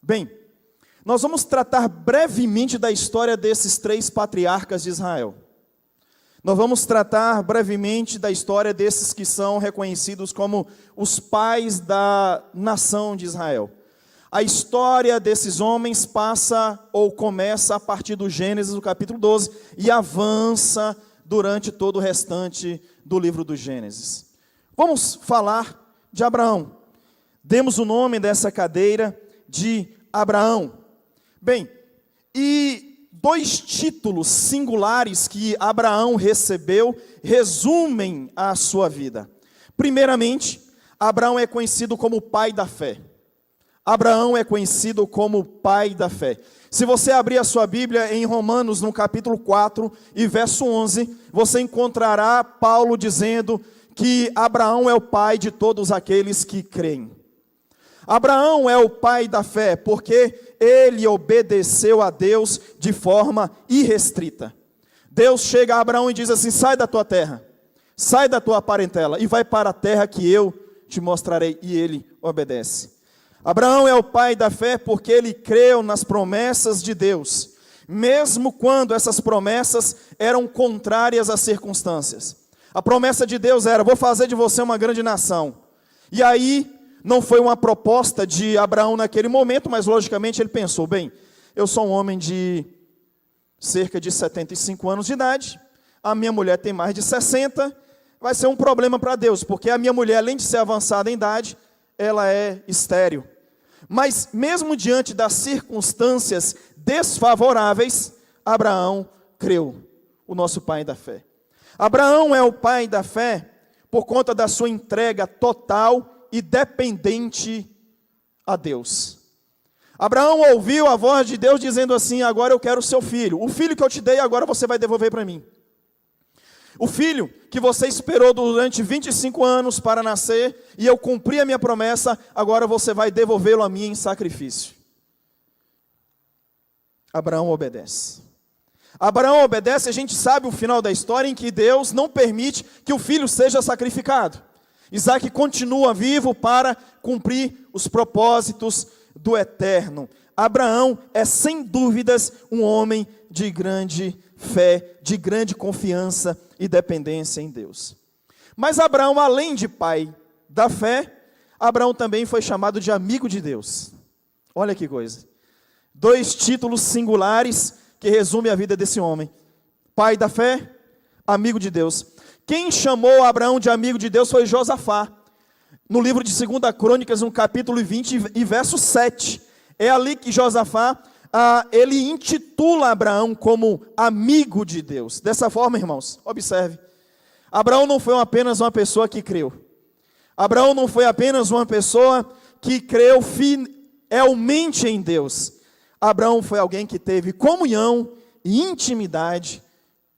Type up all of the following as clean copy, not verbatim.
Bem, nós vamos tratar brevemente da história desses 3 patriarcas de Israel. Nós vamos tratar brevemente da história desses que são reconhecidos como os pais da nação de Israel. A história desses homens passa ou começa a partir do Gênesis, do capítulo 12, e avança durante todo o restante do livro do Gênesis. Vamos falar de Abraão. Demos o nome dessa cadeira de Abraão. Bem, e 2 títulos singulares que Abraão recebeu resumem a sua vida. Primeiramente, Abraão é conhecido como pai da fé. Abraão é conhecido como pai da fé. Se você abrir a sua Bíblia em Romanos, no capítulo 4 e verso 11, você encontrará Paulo dizendo que Abraão é o pai de todos aqueles que creem. Abraão é o pai da fé, porque ele obedeceu a Deus de forma irrestrita. Deus chega a Abraão e diz assim: sai da tua terra, sai da tua parentela e vai para a terra que eu te mostrarei. E ele obedece. Abraão é o pai da fé porque ele creu nas promessas de Deus, mesmo quando essas promessas eram contrárias às circunstâncias. A promessa de Deus era: vou fazer de você uma grande nação. E aí, não foi uma proposta de Abraão naquele momento, mas logicamente ele pensou: bem, eu sou um homem de cerca de 75 anos de idade, a minha mulher tem mais de 60, vai ser um problema para Deus, porque a minha mulher, além de ser avançada em idade, ela é estéril. Mas mesmo diante das circunstâncias desfavoráveis, Abraão creu, o nosso pai da fé. Abraão é o pai da fé por conta da sua entrega total e dependente a Deus. Abraão ouviu a voz de Deus dizendo assim: agora eu quero o seu filho. O filho que eu te dei, agora você vai devolver para mim. O filho que você esperou durante 25 anos para nascer, e eu cumpri a minha promessa, agora você vai devolvê-lo a mim em sacrifício. Abraão obedece. Abraão obedece, a gente sabe o final da história, em que Deus não permite que o filho seja sacrificado. Isaac continua vivo para cumprir os propósitos do Eterno. Abraão é, sem dúvidas, um homem de grande fé, de grande confiança e dependência em Deus. Mas Abraão, além de pai da fé, Abraão também foi chamado de amigo de Deus. Olha que coisa. 2 títulos singulares que resumem a vida desse homem: pai da fé, amigo de Deus. Quem chamou Abraão de amigo de Deus foi Josafá. No livro de 2 Crônicas, no capítulo 20 e verso 7. É ali que Josafá, ele intitula Abraão como amigo de Deus. Dessa forma, irmãos, observe. Abraão não foi apenas uma pessoa que creu. Abraão não foi apenas uma pessoa que creu fielmente em Deus. Abraão foi alguém que teve comunhão e intimidade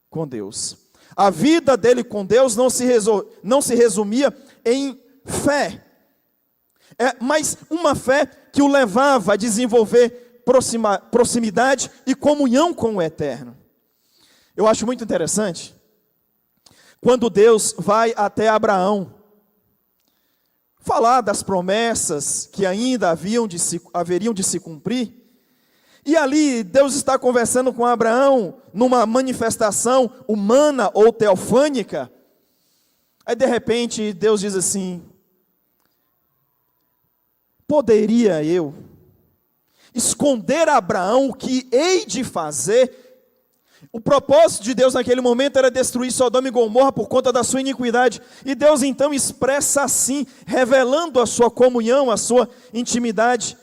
com Deus. A vida dele com Deus não se resumia em fé, mas uma fé que o levava a desenvolver proximidade e comunhão com o Eterno. Eu acho muito interessante, quando Deus vai até Abraão, falar das promessas que ainda haveriam de se cumprir, e ali Deus está conversando com Abraão numa manifestação humana ou teofânica. Aí de repente Deus diz assim: poderia eu esconder a Abraão o que hei de fazer? O propósito de Deus naquele momento era destruir Sodoma e Gomorra por conta da sua iniquidade. E Deus então expressa assim, revelando a sua comunhão, a sua intimidade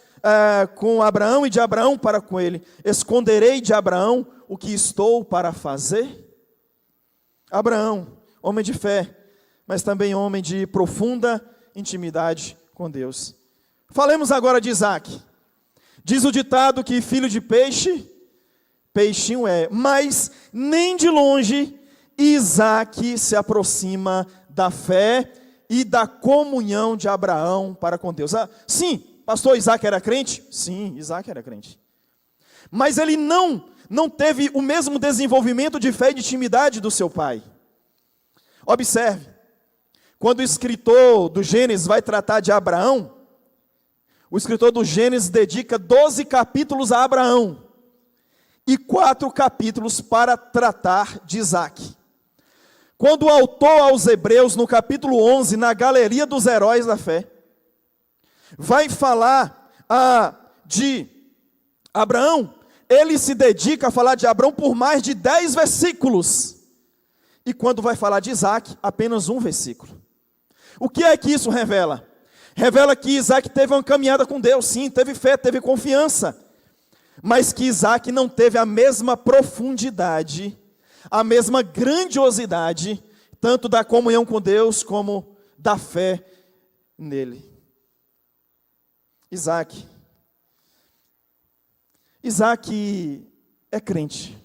com Abraão e de Abraão para com ele: esconderei de Abraão o que estou para fazer? Abraão, homem de fé, mas também homem de profunda intimidade com Deus. Falemos agora de Isaac. Diz o ditado que filho de peixe, peixinho é, mas nem de longe Isaac se aproxima da fé e da comunhão de Abraão para com Deus. Sim, pastor, Isaac era crente? Sim, Isaac era crente. Mas ele não teve o mesmo desenvolvimento de fé e de intimidade do seu pai. Observe, quando o escritor do Gênesis vai tratar de Abraão, O escritor do Gênesis dedica 12 capítulos a Abraão e 4 capítulos para tratar de Isaque. Quando o autor aos Hebreus, no capítulo 11, na galeria dos heróis da fé, vai falar de Abraão, ele se dedica a falar de Abraão por mais de 10 versículos. E quando vai falar de Isaque, apenas um versículo. O que é que isso revela? Revela que Isaque teve uma caminhada com Deus, sim, teve fé, teve confiança. Mas que Isaque não teve a mesma profundidade, a mesma grandiosidade, tanto da comunhão com Deus, como da fé nele. Isaque é crente.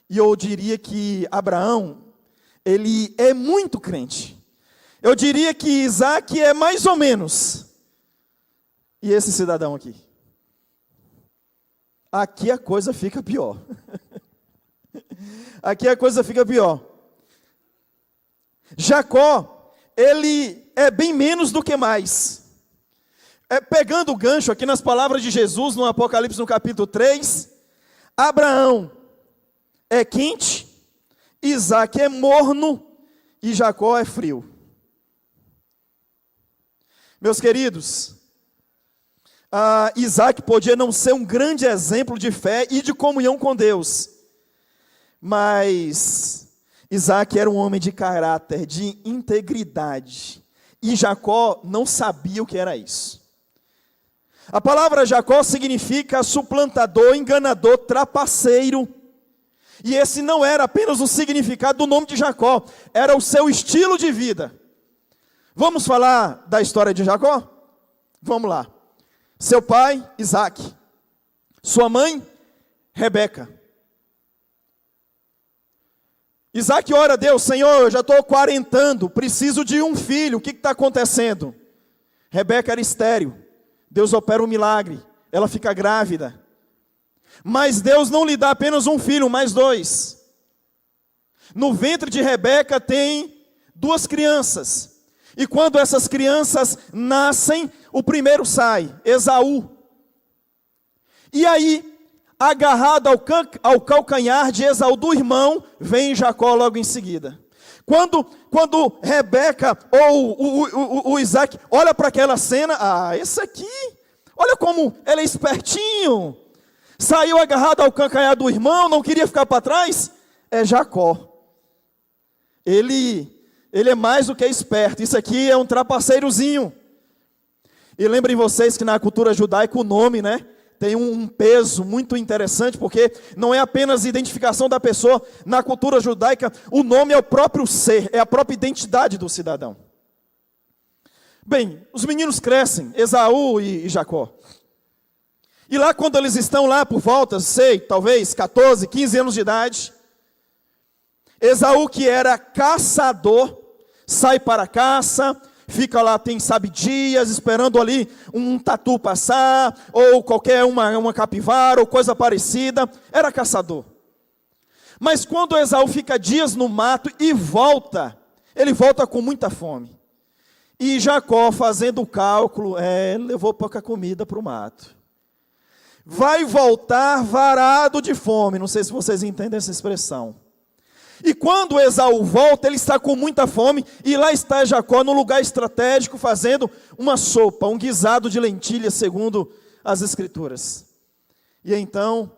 E eu diria que Abraão, ele é muito crente. Eu diria que Isaque é mais ou menos. E esse cidadão aqui? Aqui a coisa fica pior. Aqui a coisa fica pior. Jacó, ele é bem menos do que mais. Pegando o gancho aqui nas palavras de Jesus, no Apocalipse, no capítulo 3, Abraão é quente, Isaque é morno e Jacó é frio. Meus queridos, Isaque podia não ser um grande exemplo de fé e de comunhão com Deus, mas Isaque era um homem de caráter, de integridade, e Jacó não sabia o que era isso. A palavra Jacó significa suplantador, enganador, trapaceiro. E esse não era apenas o significado do nome de Jacó, era o seu estilo de vida. Vamos falar da história de Jacó? Vamos lá. Seu pai, Isaque. Sua mãe, Rebeca. Isaque ora a Deus: Senhor, eu já estou quarentando, preciso de um filho, o que está acontecendo? Rebeca era estéril. Deus opera um milagre, ela fica grávida. Mas Deus não lhe dá apenas um filho, mas 2. No ventre de Rebeca tem 2 crianças. E quando essas crianças nascem, o primeiro sai, Esaú. E aí, agarrado ao calcanhar de Esaú do irmão, vem Jacó logo em seguida. Quando Rebeca ou o Isaque olha para aquela cena, esse aqui, olha como ele é espertinho. Saiu agarrado ao calcanhar do irmão, não queria ficar para trás. É Jacó. Ele é mais do que esperto. Isso aqui é um trapaceirozinho. E lembrem vocês que na cultura judaica o nome, tem um peso muito interessante, porque não é apenas a identificação da pessoa. Na cultura judaica, o nome é o próprio ser, é a própria identidade do cidadão. Bem, os meninos crescem, Esaú e Jacó. E lá quando eles estão lá por volta, talvez 14, 15 anos de idade, Esaú, que era caçador, sai para a caça, fica lá, sabe, dias, esperando ali um tatu passar, ou qualquer uma capivara, ou coisa parecida, era caçador. Mas quando Esaú fica dias no mato e volta, ele volta com muita fome. E Jacó, fazendo o cálculo, levou pouca comida para o mato. Vai voltar varado de fome, não sei se vocês entendem essa expressão. E quando Esaú volta, ele está com muita fome, e lá está Jacó no lugar estratégico, fazendo uma sopa, um guisado de lentilhas, segundo as escrituras. E então,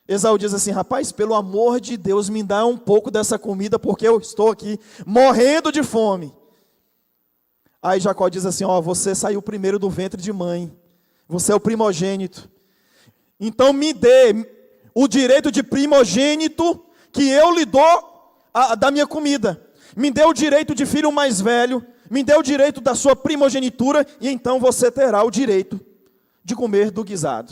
Esaú diz assim: rapaz, pelo amor de Deus, me dá um pouco dessa comida, porque eu estou aqui morrendo de fome. Aí Jacó diz assim: você saiu primeiro do ventre de mãe, você é o primogênito, então me dê o direito de primogênito, que eu lhe dou da minha comida. Me dê o direito de filho mais velho, me dê o direito da sua primogenitura, e então você terá o direito de comer do guisado.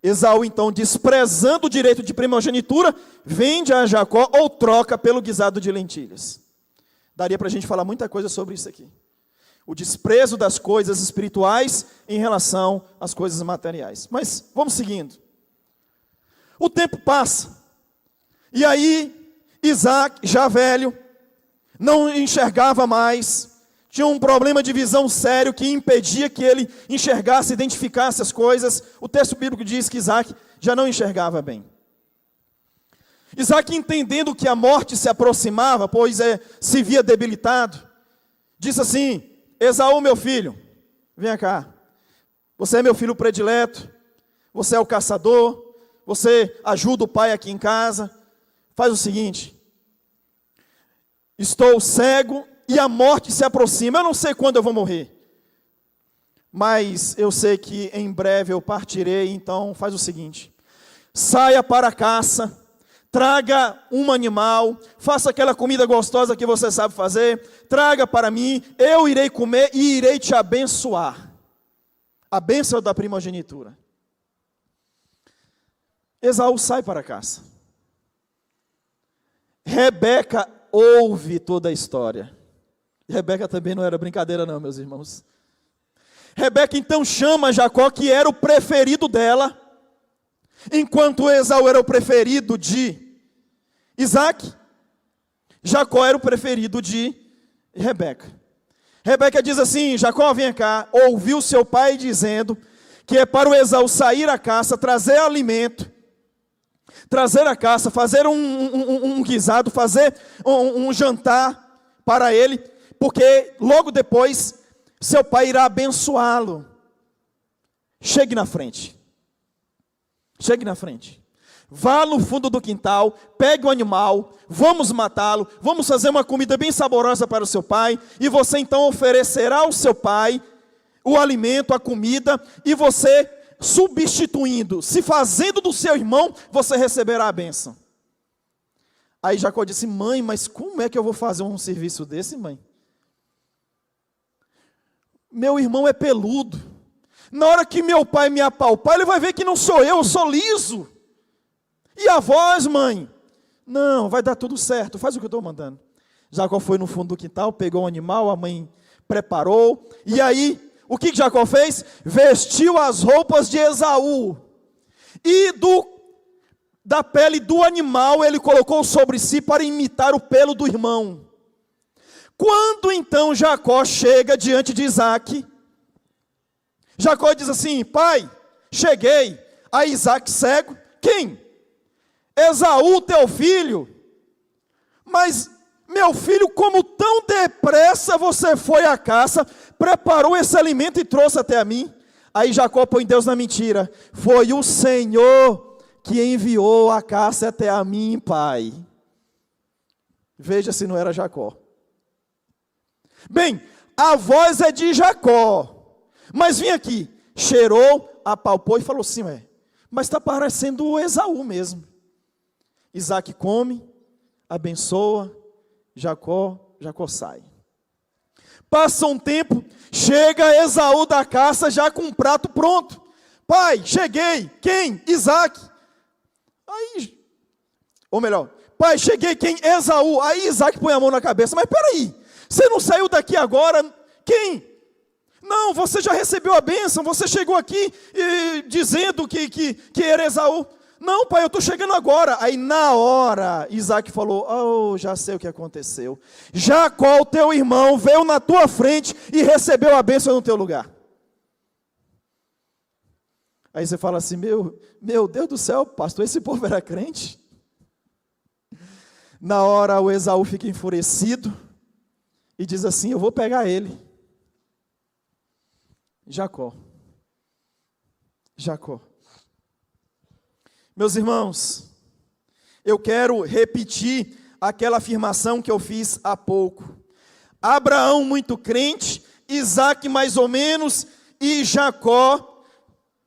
Esaú, então, desprezando o direito de primogenitura, vende a Jacó ou troca pelo guisado de lentilhas. Daria para a gente falar muita coisa sobre isso aqui. O desprezo das coisas espirituais em relação às coisas materiais. Mas vamos seguindo. O tempo passa. E aí, Isaque, já velho, não enxergava mais, tinha um problema de visão sério que impedia que ele enxergasse, identificasse as coisas. O texto bíblico diz que Isaac já não enxergava bem. Isaac, entendendo que a morte se aproximava, pois se via debilitado, disse assim: Esaú, meu filho, venha cá. Você é meu filho predileto, você é o caçador, você ajuda o pai aqui em casa. Faz o seguinte: estou cego e a morte se aproxima. Eu não sei quando eu vou morrer, mas eu sei que em breve eu partirei. Então faz o seguinte: saia para a caça, traga um animal, faça aquela comida gostosa que você sabe fazer, traga para mim, eu irei comer e irei te abençoar. A bênção da primogenitura. Esaú sai para a caça. Rebeca ouve toda a história. Rebeca também não era brincadeira não, meus irmãos. Rebeca então chama Jacó, que era o preferido dela, enquanto Esaú era o preferido de Isaac, Jacó era o preferido de Rebeca. Rebeca diz assim: Jacó, vem cá. Ouviu seu pai dizendo que é para o Esaú sair à caça, trazer alimento, trazer a caça, fazer um guisado, fazer um jantar para ele, porque logo depois seu pai irá abençoá-lo. Chegue na frente. Chegue na frente. Vá no fundo do quintal, pegue o animal, vamos matá-lo, vamos fazer uma comida bem saborosa para o seu pai, e você então oferecerá ao seu pai o alimento, a comida, e você, substituindo, se fazendo do seu irmão, você receberá a bênção. Aí Jacó disse: mãe, mas como é que eu vou fazer um serviço desse, mãe? Meu irmão é peludo. Na hora que meu pai me apalpar, ele vai ver que não sou eu sou liso. E a voz, mãe? Não, vai dar tudo certo, faz o que eu estou mandando. Jacó foi no fundo do quintal, pegou um animal, a mãe preparou, e aí, o que Jacó fez? Vestiu as roupas de Esaú, e da pele do animal ele colocou sobre si para imitar o pelo do irmão. Quando então Jacó chega diante de Isaac, Jacó diz assim: pai, cheguei. Aí Isaac, cego: quem? Esaú, teu filho. Mas, meu filho, como tão depressa você foi à caça, preparou esse alimento e trouxe até a mim? Aí Jacó põe Deus na mentira: foi o Senhor que enviou a caça até a mim, pai. Veja se não era Jacó. Bem, a voz é de Jacó, mas vem aqui, cheirou, apalpou e falou assim: mas está parecendo o Esaú mesmo. Isaac come, abençoa, Jacó sai. Passa um tempo, chega Esaú da caça já com um prato pronto. Pai, cheguei. Quem? Isaac. Aí, ou melhor, pai, cheguei. Quem? Esaú. Aí Isaac põe a mão na cabeça: mas peraí, você não saiu daqui agora? Quem? Não, você já recebeu a bênção, você chegou aqui dizendo que era Esaú. Não, pai, eu estou chegando agora. Aí na hora, Isaac falou: oh, já sei o que aconteceu. Jacó, o teu irmão, veio na tua frente e recebeu a bênção no teu lugar. Aí você fala assim: meu Deus do céu, pastor, esse povo era crente? Na hora o Esaú fica enfurecido e diz assim: eu vou pegar ele. Jacó. Meus irmãos, eu quero repetir aquela afirmação que eu fiz há pouco. Abraão muito crente, Isaac mais ou menos, e Jacó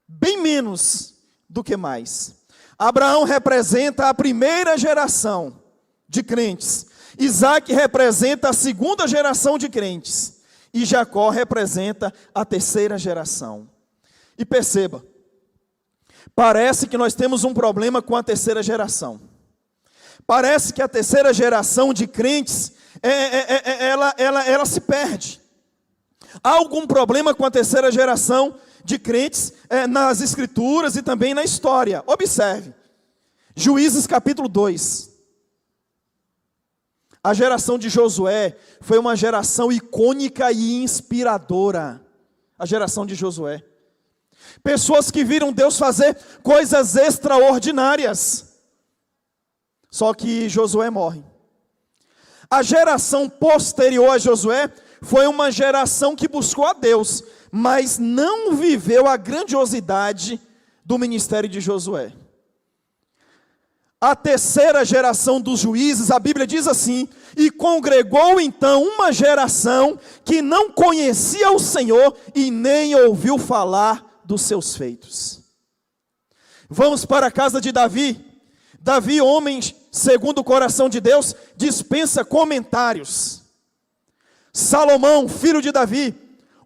bem menos do que mais. Abraão representa a primeira geração de crentes, Isaac representa a segunda geração de crentes, e Jacó representa a terceira geração. E perceba, parece que nós temos um problema com a terceira geração. Parece que a terceira geração de crentes, ela se perde. Há algum problema com a terceira geração de crentes nas escrituras e também na história. Observe, Juízes capítulo 2. A geração de Josué foi uma geração icônica e inspiradora. A geração de Josué. Pessoas que viram Deus fazer coisas extraordinárias. Só que Josué morre. A geração posterior a Josué foi uma geração que buscou a Deus, mas não viveu a grandiosidade do ministério de Josué. A terceira geração dos juízes, a Bíblia diz assim: e congregou então uma geração que não conhecia o Senhor e nem ouviu falar dos seus feitos. Vamos para a casa de Davi. Davi, homem segundo o coração de Deus, dispensa comentários. Salomão, filho de Davi,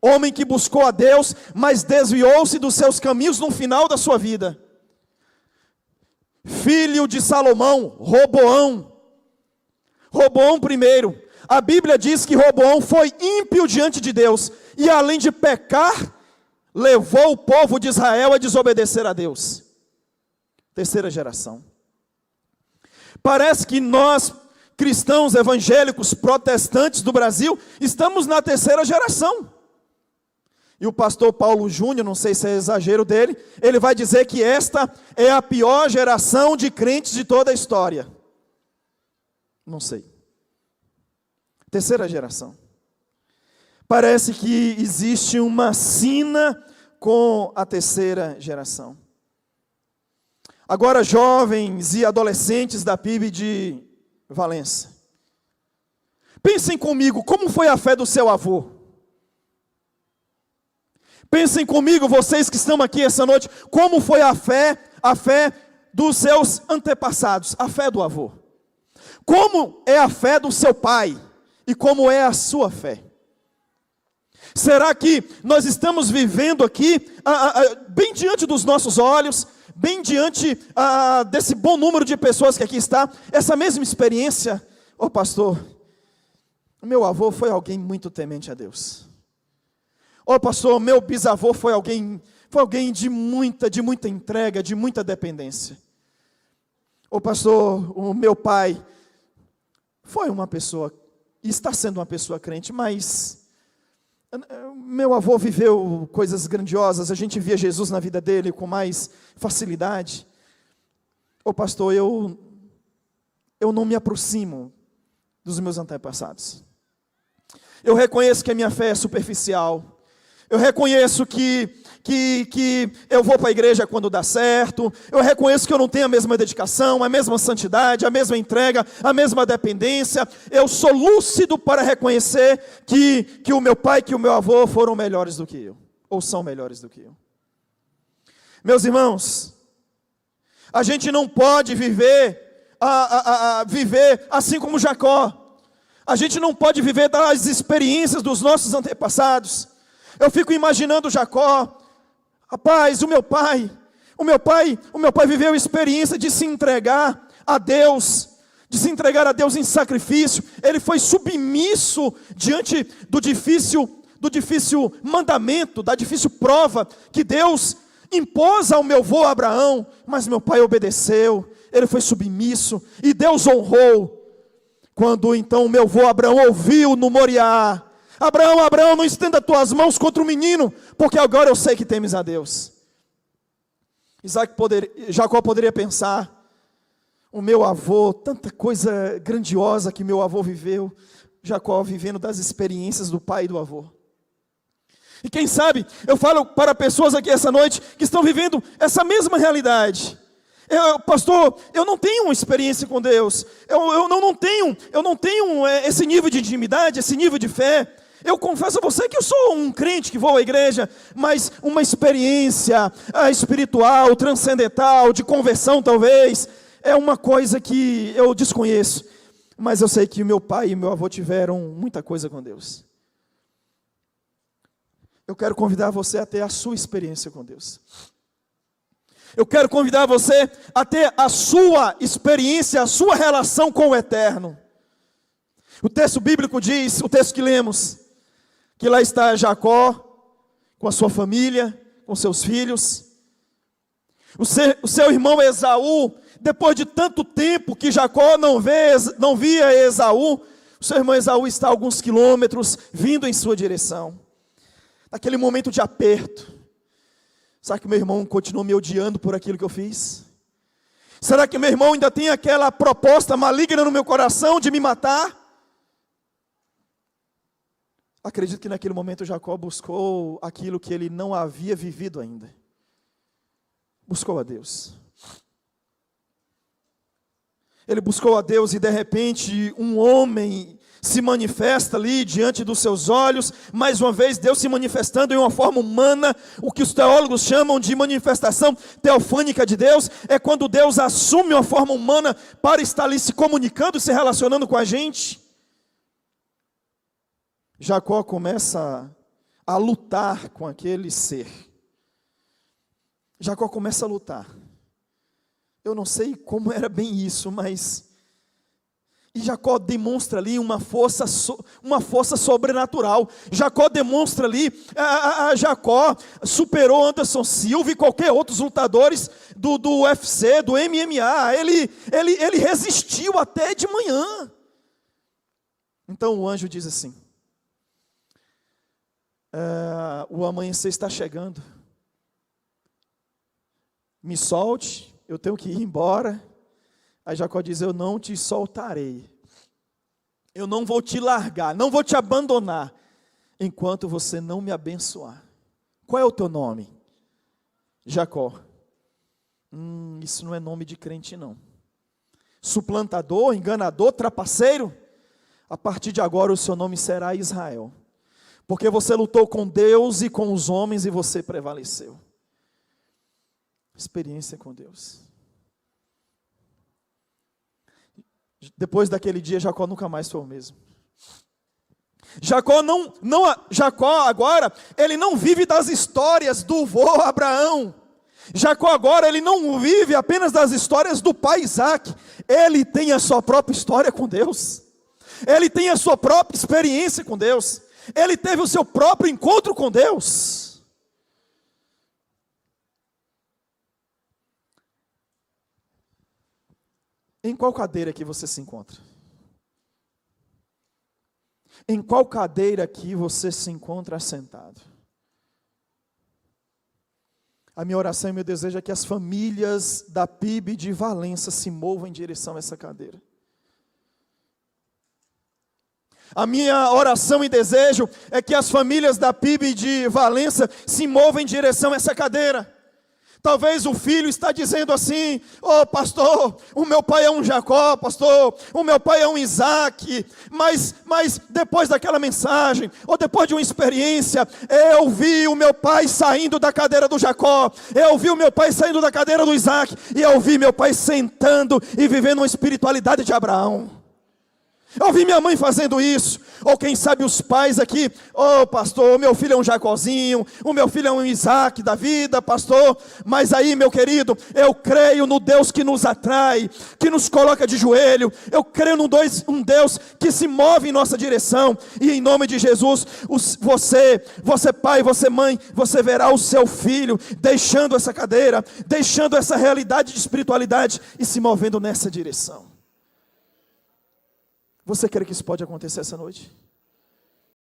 homem que buscou a Deus, mas desviou-se dos seus caminhos no final da sua vida. Filho de Salomão, Roboão. Roboão primeiro. A Bíblia diz que Roboão foi ímpio diante de Deus, e além de pecar, levou o povo de Israel a desobedecer a Deus. Terceira geração. Parece que nós, cristãos evangélicos protestantes do Brasil, estamos na terceira geração. E o pastor Paulo Júnior, não sei se é exagero dele, ele vai dizer que esta é a pior geração de crentes de toda a história. Não sei. Terceira geração. Parece que existe uma sina com a terceira geração. Agora, jovens e adolescentes da PIB de Valença, pensem comigo, como foi a fé do seu avô? Pensem comigo, vocês que estão aqui essa noite, como foi a fé dos seus antepassados, a fé do avô. Como é a fé do seu pai e como é a sua fé? Será que nós estamos vivendo aqui, bem diante dos nossos olhos, bem diante desse bom número de pessoas que aqui está, essa mesma experiência? Ô pastor, o meu avô foi alguém muito temente a Deus. Ô pastor, meu bisavô foi alguém de muita entrega, de muita dependência. Ô pastor, o meu pai foi uma pessoa, e está sendo uma pessoa crente, mas meu avô viveu coisas grandiosas, a gente via Jesus na vida dele com mais facilidade. Ô pastor, eu não me aproximo dos meus antepassados. Eu reconheço que a minha fé é superficial. Eu reconheço que eu vou para a igreja quando dá certo. Eu reconheço que eu não tenho a mesma dedicação, a mesma santidade, a mesma entrega, a mesma dependência. Eu sou lúcido para reconhecer que o meu pai, que o meu avô foram melhores do que eu, ou são melhores do que eu. Meus irmãos, a gente não pode viver assim como Jacó. A gente não pode viver das experiências dos nossos antepassados. Eu fico imaginando Jacó. Rapaz, o meu pai viveu a experiência de se entregar a Deus, em sacrifício. Ele foi submisso diante do difícil mandamento, da difícil prova que Deus impôs ao meu avô Abraão, mas meu pai obedeceu, ele foi submisso, e Deus honrou. Quando então o meu avô Abraão ouviu no Moriá: Abraão, não estenda tuas mãos contra o menino, porque agora eu sei que temes a Deus. Jacó poderia pensar: o meu avô, tanta coisa grandiosa que meu avô viveu. Jacó vivendo das experiências do pai e do avô. E quem sabe, eu falo para pessoas aqui essa noite que estão vivendo essa mesma realidade. Pastor, eu não tenho uma experiência com Deus. Eu não tenho esse nível de intimidade, esse nível de fé. Eu confesso a você que eu sou um crente que vou à igreja, mas uma experiência espiritual, transcendental, de conversão talvez, é uma coisa que eu desconheço. Mas eu sei que meu pai e meu avô tiveram muita coisa com Deus. Eu quero convidar você a ter a sua experiência com Deus. Eu quero convidar você a ter a sua experiência, a sua relação com o eterno. O texto bíblico diz, o texto que lemos, que lá está Jacó, com a sua família, com seus filhos. O seu irmão Esaú depois de tanto tempo que Jacó não via Esaú, o seu irmão Esaú está a alguns quilômetros vindo em sua direção. Naquele momento de aperto, será que meu irmão continuou me odiando por aquilo que eu fiz? Será que meu irmão ainda tem aquela proposta maligna no meu coração de me matar? Acredito que naquele momento Jacó buscou aquilo que ele não havia vivido ainda. Buscou a Deus. Ele buscou a Deus e de repente um homem se manifesta ali diante dos seus olhos. Mais uma vez Deus se manifestando em uma forma humana. O que os teólogos chamam de manifestação teofânica de Deus é quando Deus assume uma forma humana para estar ali se comunicando, se relacionando com a gente. Jacó começa a lutar com aquele ser. Jacó começa a lutar. Eu não sei como era bem isso, mas... E Jacó demonstra ali uma força sobrenatural. Jacó demonstra ali, Jacó superou Anderson Silva e qualquer outros lutadores do UFC, do MMA. Ele resistiu até de manhã. Então o anjo diz assim: o amanhecer está chegando. Me solte, eu tenho que ir embora. Aí Jacó diz: eu não te soltarei. Eu não vou te largar, não vou te abandonar, enquanto você não me abençoar. Qual é o teu nome? Jacó. Isso não é nome de crente não. Suplantador, enganador, trapaceiro. A partir de agora o seu nome será Israel. Porque você lutou com Deus e com os homens e você prevaleceu. Experiência com Deus. Depois daquele dia, Jacó nunca mais foi o mesmo. Jacó agora, ele não vive das histórias do vô Abraão. Jacó agora, ele não vive apenas das histórias do pai Isaac. Ele tem a sua própria história com Deus. Ele tem a sua própria experiência com Deus. Ele teve o seu próprio encontro com Deus. Em qual cadeira que você se encontra? Em qual cadeira que você se encontra assentado? A minha oração e meu desejo é que as famílias da PIB de Valença se movam em direção a essa cadeira. A minha oração e desejo é que as famílias da PIB de Valença se movam em direção a essa cadeira. Talvez o filho está dizendo assim: pastor, o meu pai é um Jacó, pastor, o meu pai é um Isaac, mas depois daquela mensagem, ou depois de uma experiência, eu vi o meu pai saindo da cadeira do Jacó, eu vi o meu pai saindo da cadeira do Isaac, e eu vi meu pai sentando e vivendo uma espiritualidade de Abraão. Eu vi minha mãe fazendo isso. Ou quem sabe os pais aqui: pastor, o meu filho é um Jacozinho, o meu filho é um Isaac da vida, pastor. Mas aí, meu querido, eu creio no Deus que nos atrai, que nos coloca de joelho. Eu creio num Deus que se move em nossa direção. E em nome de Jesus, você pai, você mãe, você verá o seu filho deixando essa cadeira, deixando essa realidade de espiritualidade e se movendo nessa direção. Você crê que isso pode acontecer essa noite?